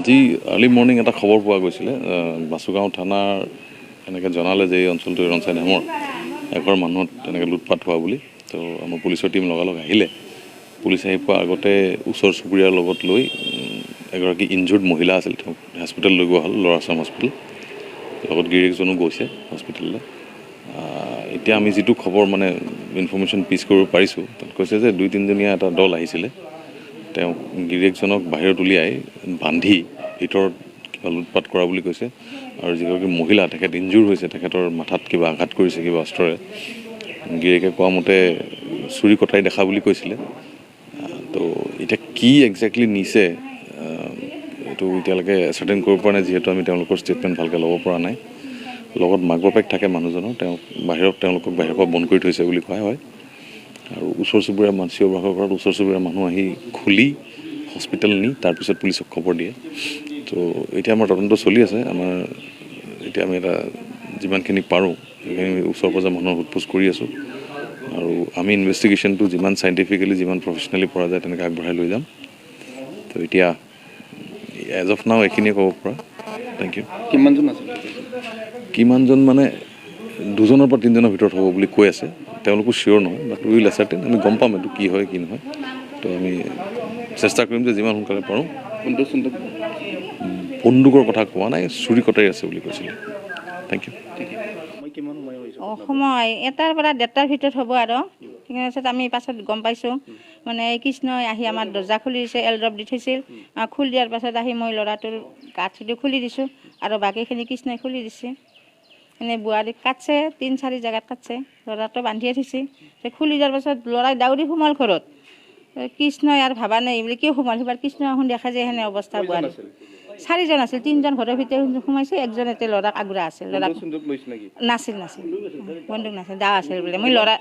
আজি early morning এটা খবৰ পোৱা গৈছিলে বাসুগাঁও থানাৰ এনেকৈ জনালে যে এই অঞ্চলটো ৰনচাই নামৰ এঘৰ মানুহত এনেকৈ লুটপাট হোৱা বুলি। তো আমাৰ পুলিচৰ টীম লগালগ আহিলে। পুলিচ আহি পোৱাৰ আগতে ওচৰ চুবুৰীয়াৰ লগত লৈ এগৰাকী ইনজুৰ্ড মহিলা আছিল, তেওঁক হস্পিটেল লৈ যোৱা হ'ল, ল'ৱাৰ আছাম হস্পিটেল। লগত গিৰিয়েকজনো গৈছে হস্পিটেললৈ। এতিয়া আমি যিটো খবৰ মানে ইনফৰ্মেশ্যন পিচ কৰিব পাৰিছোঁ, তাত কৈছে যে 2-3জনীয়া এটা দল আহিছিলে। তেওঁক গিৰিয়েকজনক বাহিৰত উলিয়াই বান্ধি ভিতৰত কিবা লুটপাট কৰা বুলি কৈছে। আৰু যিগৰাকী মহিলা, তেখেত ইনজুৰ হৈছে, তেখেতৰ মাথাত কিবা আঘাত কৰিছে কিবা অস্ত্ৰৰে। গিৰিয়েকে কোৱা মতে চুৰি কটাই দেখা বুলি কৈছিলে। তো এতিয়া কি একজেক্টলি নিছে এইটো এতিয়ালৈকে এচাৰ্টেইন কৰিব পৰা নাই, যিহেতু আমি তেওঁলোকৰ ষ্টেটমেণ্ট ভালকৈ ল'ব পৰা নাই। লগত মাক বাপেক থাকে মানুহজনৰ, তেওঁলোকক বাহিৰৰ পৰা বন্ধ কৰি থৈছে বুলি কোৱা হয়। আৰু ওচৰ চুবুৰীয়া চিঞৰ বাখৰ কৰাত ওচৰ চুবুৰীয়া মানুহ আহি খুলি হস্পিটেল নি তাৰপিছত পুলিচক খবৰ দিয়ে। তো এতিয়া আমাৰ তদন্ত চলি আছে। এতিয়া আমি যিমানখিনি পাৰোঁ সেইখিনি ওচৰ পাজৰ মানুহৰ সোধপোছ কৰি আছোঁ। আৰু আমি ইনভেষ্টিগেশ্যনটো যিমান চাইণ্টিফিকেলি যিমান প্ৰফেচনেলি পৰা যায় তেনেকৈ আগবঢ়াই লৈ যাম। তো এতিয়া এজ অফ নাও এইখিনিয়ে ক'ব পৰা। Thank you. কিমানজন মানে 2জনৰ পৰা 3জনৰ ভিতৰত হ'ব বুলি কৈ আছে। তেওঁলোকো চিয়'ৰ নহয়, বাট উইল এচাৰ্টেইন। আমি গম পাম এইটো কি হয় কি নহয়। তো আমি চেষ্টা কৰিম যে যিমান সোনকালে পাৰোঁ। বন্দুকৰ কথা কোৱা নাই, চুৰি কটাই আছে বুলি কৈছিলে। Thank you. সময় 1টাৰ পৰা 1:30টাৰ ভিতৰত হ'ব আৰু তাৰপিছত আমি পাছত গম পাইছোঁ মানে কৃষ্ণই আহি আমাৰ দৰ্জা খুলি দিছে, এলড্ৰপ দি থৈছিল। খুলি দিয়াৰ পাছত আহি মই ল'ৰাটোৰ গাত খুলি দিছোঁ আৰু বাকীখিনি কৃষ্ণই খুলি দিছে। এনেই বোৱাৰীক কাটছে, 3-4 জেগাত কাটছে। ল'ৰাটো বান্ধিয়ে থৈছে। খুলি দিয়াৰ পাছত ল'ৰাই দাউৰি সোমাল ঘৰত। কৃষ্ণই আৰু ভাবা নাই বোলে কিয় সোমাল, সেইবাৰ কৃষ্ণ এখন দেখা যায় সেনে অৱস্থা। বোৱাৰী 4জন আছিল, 3জন ঘৰৰ ভিতৰত সোমাইছে, 1জন এতে ল'ৰাক আগুৰা আছিল। ল'ৰাক নাছিল বন্দুক নাছিল, দা আছিল বোলে। মই ল'ৰা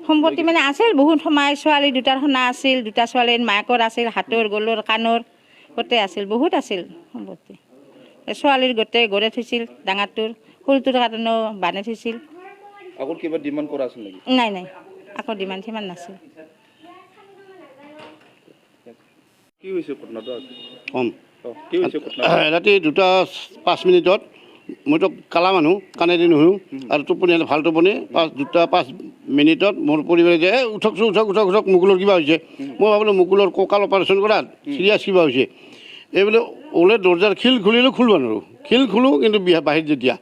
সম্পত্তি মানে আছিল বহুত সময়। ছোৱালী 2টাৰ সোণা আছিল, 2টা ছোৱালীৰ মাকৰ আছিল, হাতৰ গলৰ কাণৰ গোটেই আছিল, বহুত আছিল সম্পত্তি। ছোৱালীৰ গোটেই গড়ে থৈছিল, ডাঙৰটোৰ, সৰুটোৰ কাৰণেও বানে থৈছিল। আগত কিবা ডিমাণ্ড কৰা আছিল নেকি? নাই আকৌ ডিমাণ্ড সিমান নাছিল। কি হৈছে ঘটনাটো? ৰাতি 2:05 মইতো কালা মানুহ, কাণেদি নুশুনো আৰু টোপনি ভাল টোপনি। 2:05 মোৰ পৰিবাৰে যে উঠক মুকুলৰ কিবা হৈছে। মই ভাবিলোঁ মুকুলৰ কঁকাল অপাৰেশ্যন কৰাত চিৰিয়াছ কিবা হৈছে। এই বোলে ওলে দৰ্জাৰ খিল খুলিলোঁ, খুলিব নোৱাৰোঁ। খিল খোলোঁ কিন্তু বাহিৰত যেতিয়া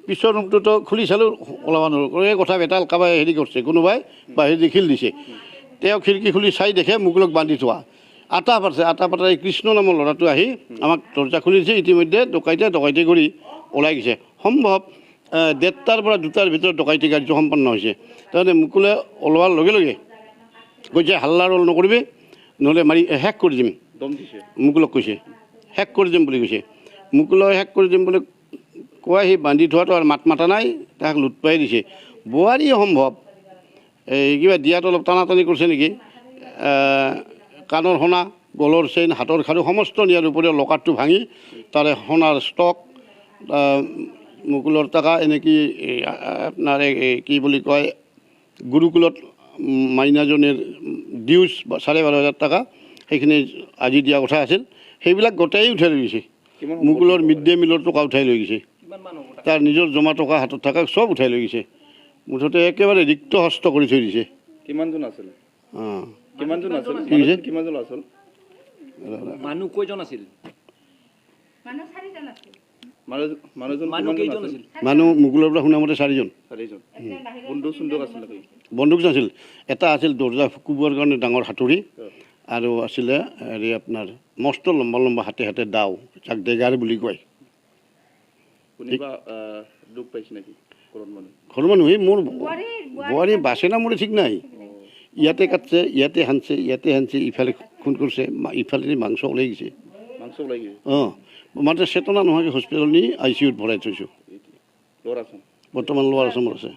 পিছৰ ৰুমটোতো খুলি চালোঁ, ওলাব নোৱাৰোঁ। এই কথা বেতাল কাৰোবাই হেৰি কৰিছে, কোনোবাই বাহিৰত দি খিল দিছে। তেওঁ খিৰিকী খুলি চাই দেখে মুকুলক বান্ধি থোৱা। আটা পাতা এই কৃষ্ণ নামৰ ল'ৰাটো আহি আমাক দৰ্জা খুলি দিছে। ইতিমধ্যে ডকাইতি কৰি ওলাই গৈছে। সম্ভৱ 1:30টাৰ পৰা 2টাৰ ভিতৰত ডকাইতি কাৰ্য সম্পন্ন হৈছে। তাৰমানে মুকুলে ওলোৱাৰ লগে লগে কৈছে হাল্লা ৰল নকৰিবি, নহ'লে মাৰি শেষ কৰি দিম। মুকুলক কৈছে শেষ কৰি দিম বুলি কৈছে। মুকুলক শেষ কৰি দিম বুলি কোৱাই সি বান্ধি থোৱাটো আৰু মাত মাতা নাই, তাক লুটপাই দিছে। বোৱাৰী সম্ভৱ এই কিবা দিয়াটো অলপ টানাটানি কৰিছে নেকি। কাণৰ সোণা, গলৰ চেইন, হাতৰ খাৰু সমস্ত নিয়াৰ উপৰিও লকাৰটো ভাঙি তাৰে সোণাৰ ষ্টক, মুকুলৰ টকা, এনেকৈ আপোনাৰ কি বুলি কয় গুৰুকুলত মাইনাজনীৰ ডিউজ 12,500 টকা, সেইখিনি আজি দিয়া কথা আছিল, সেইবিলাক গোটেই উঠাই লৈ গৈছে। মুকুলৰ মিড ডে মিলৰ টকা উঠাই লৈ গৈছে, তাৰ নিজৰ জমা টকা হাতত থকা চব উঠাই লৈ গৈছে। মুঠতে একেবাৰে ৰিক্ত হস্ত কৰি থৈ দিছে। কিমানজন আছিল? মানুহ কেইজন আছিল? মানুহ মুকুলৰ পৰা শুনামতে 4জন। বন্দুক নাছিল। এটা আছিল দৰ্জা কোবোৱাৰ কাৰণে ডাঙৰ হাতুৰি, আৰু আছিলে হেৰি আপোনাৰ মস্ত লম্বা হাতে দাও, যাক ডেগাৰ বুলি কয়। ঘৰৰ মানুহ মোৰ বোৱাৰী বাছে না মোৰে ঠিক নাই। ইয়াতে কাটছে, ইয়াতে হানছে, ইফালে খুন কৰিছে, ইফালে মাংস ওলাই গৈছে। মাত্ৰ চেতনা নোহোৱাকৈ হস্পিটেলত নি ICUত ভৰাই থৈছোঁ। বৰ্তমান লোৱাৰ আছামত আছে।